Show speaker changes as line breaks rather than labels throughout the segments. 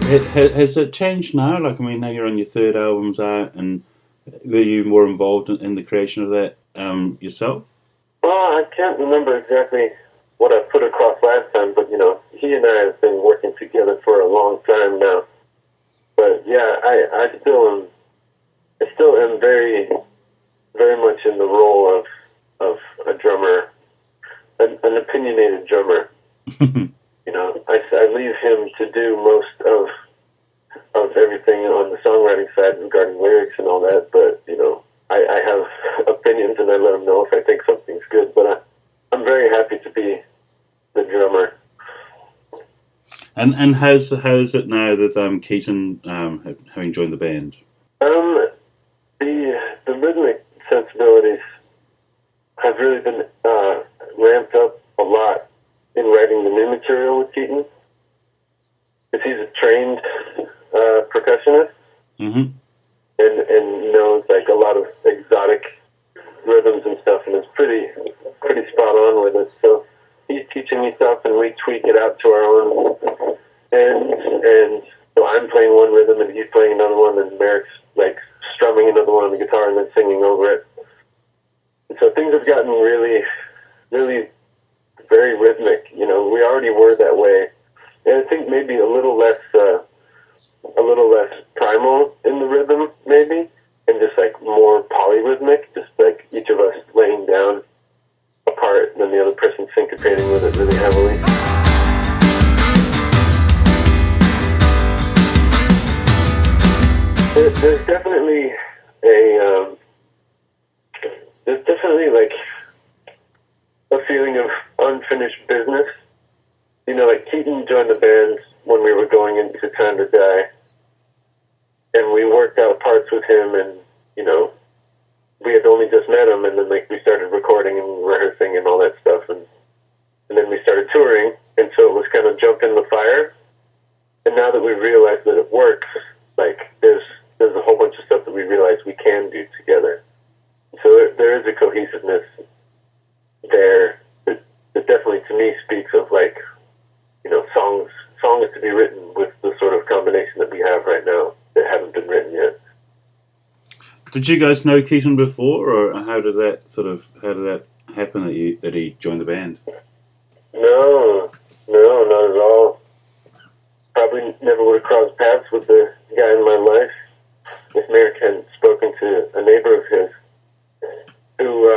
Has it changed now? Like, I mean, now you're on your third album's out, and were you more involved in the creation of that yourself?
Well, I can't remember exactly what I put across last time, but he and I have been working together for a long time now. But yeah, I still am very, very much in the role of a drummer, an opinionated drummer. I leave him to do most of everything on the songwriting side regarding lyrics and all that, but I have opinions and I let him know if I think something's good. But I'm very happy to be the drummer.
And how's it now that Keaton having joined the band?
The rhythmic sensibilities have really been ramped up a lot in writing the new material with Keaton, because he's a trained percussionist.
Mm-hmm.
And knows like a lot of exotic rhythms and stuff, and is pretty spot on with it. So he's teaching me stuff, and we tweak it out to our own. And so I'm playing one rhythm, and he's playing another one, and Merrick's like strumming another one on the guitar and then singing over it. And so things have gotten really, really very rhythmic. We already were that way, and I think maybe a little less primal in the rhythm, maybe, and just like more polyrhythmic, just like each of us laying down a part and then the other person syncopating with it really heavily. There's definitely like a feeling of unfinished business. Like Keaton joined the band when we were going into Time to Die, and we worked out parts with him, and we had only just met him, and then like we started recording and rehearsing and all that stuff, and then we started touring, and so it was kind of jump in the fire. And now that we've realized that it works, like there's a whole bunch of stuff that we realize we can do together. So there is a cohesiveness there that definitely to me speaks of like songs to be written with the sort of combination that we have right now that haven't been written yet.
Did you guys know Keaton before, or how did that happen that he joined the band?
No, not at all. Probably never would have crossed paths with the guy in my life if Merrick hadn't spoken to a neighbor of his who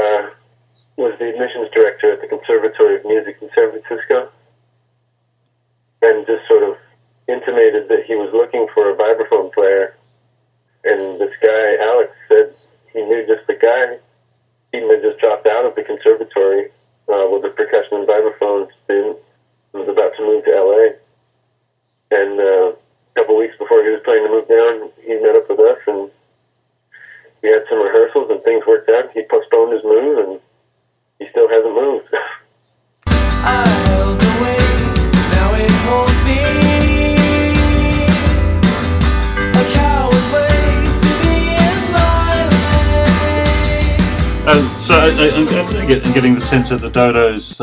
was the admissions director at the Conservatory of Music in San Francisco, and just sort of intimated that he was looking for a vibraphone player. And this guy, Alex, said he knew just the guy. He had just dropped out of the conservatory with a percussion and vibraphone student and was about to move to LA. And a couple weeks before he was planning to move down, he met up with us, and we had some rehearsals, and things worked out. He postponed his move, and he still hasn't moved.
I held the weight, now it holds me. A coward's way to be in my lane.
So I'm getting the sense that the Dodos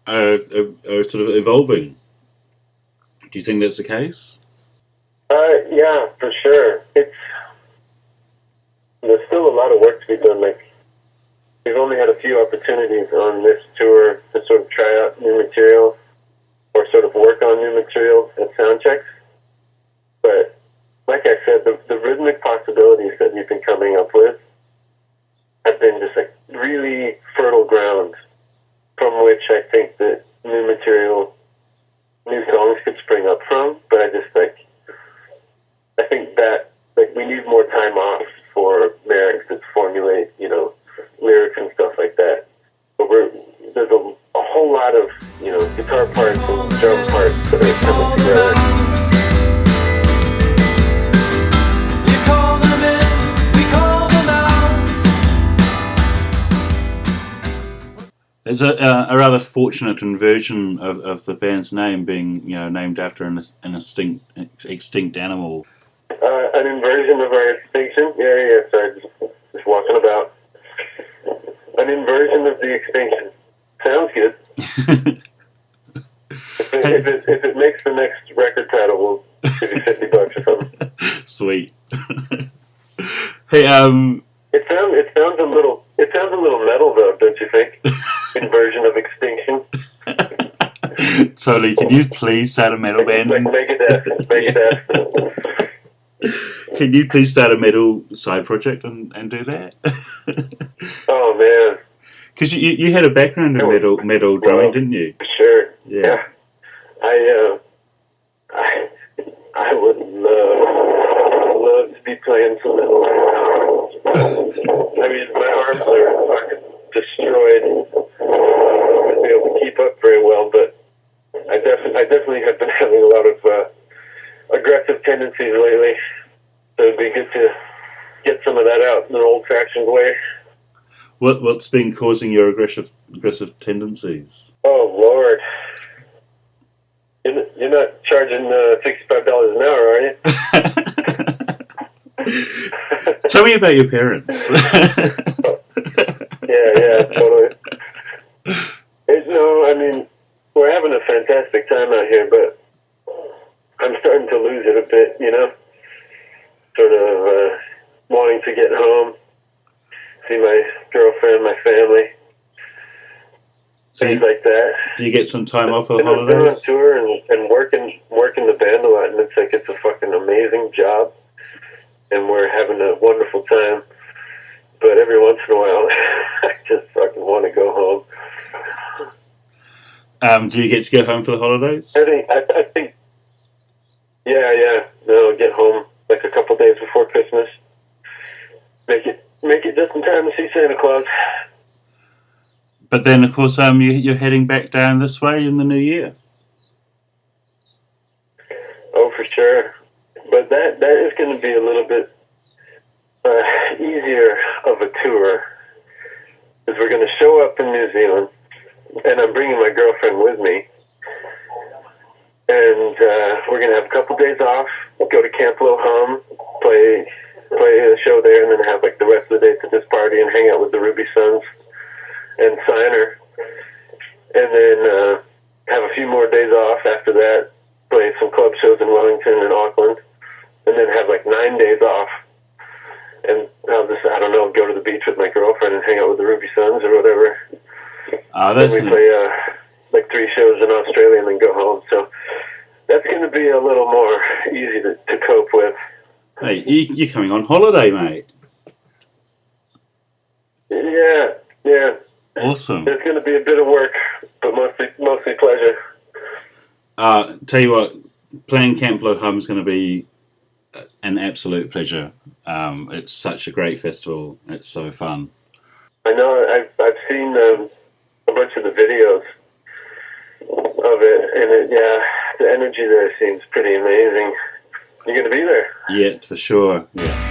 are sort of evolving. Do you think that's the case?
Yeah, for sure. There's still a lot of work to be done. Like, we've only had a few opportunities on this tour to sort of try out new material or sort of work on new material at sound checks. But like I said, the rhythmic possibilities that we've been coming up with have been just like really fertile ground from which I think that new material, new songs could spring up from. But I think that like we need more time off for Merrick to formulate, lyrics and stuff like that. But there's a whole lot of, guitar parts and drum parts that are coming together.
There's a rather fortunate inversion of the band's name being, named after an extinct animal.
An inversion of our extinction? Yeah, sorry, just walking about. An inversion of the extinction. Sounds good. If it makes the next record title, Give you $50 or something.
Sweet. Hey,
It sounds a little metal though, don't you think? Inversion of Extinction.
totally. Can you please start a metal band?
Like Megadeth.
Can you please start a metal side project and do that?
Oh man,
Because you had a background in metal drumming, didn't you?
sure.
Yeah.
I would love to be playing some metal right now. I mean, my arms are fucking destroyed. I'm not gonna be able to keep up very well, but I definitely have been having a lot of aggressive tendencies lately. So it'd be good to get some of that out in an old-fashioned way.
What's been causing your aggressive tendencies?
Oh Lord, you're not charging $65 an hour, are you?
Tell me about your parents.
Yeah, totally. No, I mean, we're having a fantastic time out here, but I'm starting to lose it a bit, you know? Sort of wanting to get home, see my girlfriend, my family, things like that.
Do you get some time off for the
Been on
holidays?
tour and working the band a lot, and it's like it's a fucking amazing job, and we're having a wonderful time. But every once in a while, I just fucking want to go home.
Do you get to go home for the holidays?
I think, yeah. No, get home like a couple days before Christmas. Make it just in time to see Santa Claus.
But then, of course, you're heading back down this way in the new year.
Oh, for sure. But that is going to be a little bit easier of a tour, because we're going to show up in New Zealand, and I'm bringing my girlfriend with me, and we're going to have a couple days off, go to Camp Lo Hum, play a show there, and then have like the rest of the days at this party and hang out with the Ruby Sons and Signer, and then have a few more days off after that, play some club shows in Wellington and Auckland, and then have like 9 days off. And I'll just, I don't know, go to the beach with my girlfriend and hang out with the Ruby Sons or whatever.
That's
Then we play like 3 shows in Australia and then go home. So that's going to be a little more easy to cope with.
Hey, you're coming on holiday, mate.
Yeah.
Awesome.
It's going to be a bit of work, but mostly pleasure.
Tell you what, playing Camp Lo Hum is going to be an absolute pleasure. It's such a great festival. It's so fun.
I know. I've seen a bunch of the videos of it, and the energy there seems pretty amazing. You're going to be there?
Yeah, for sure. Yeah.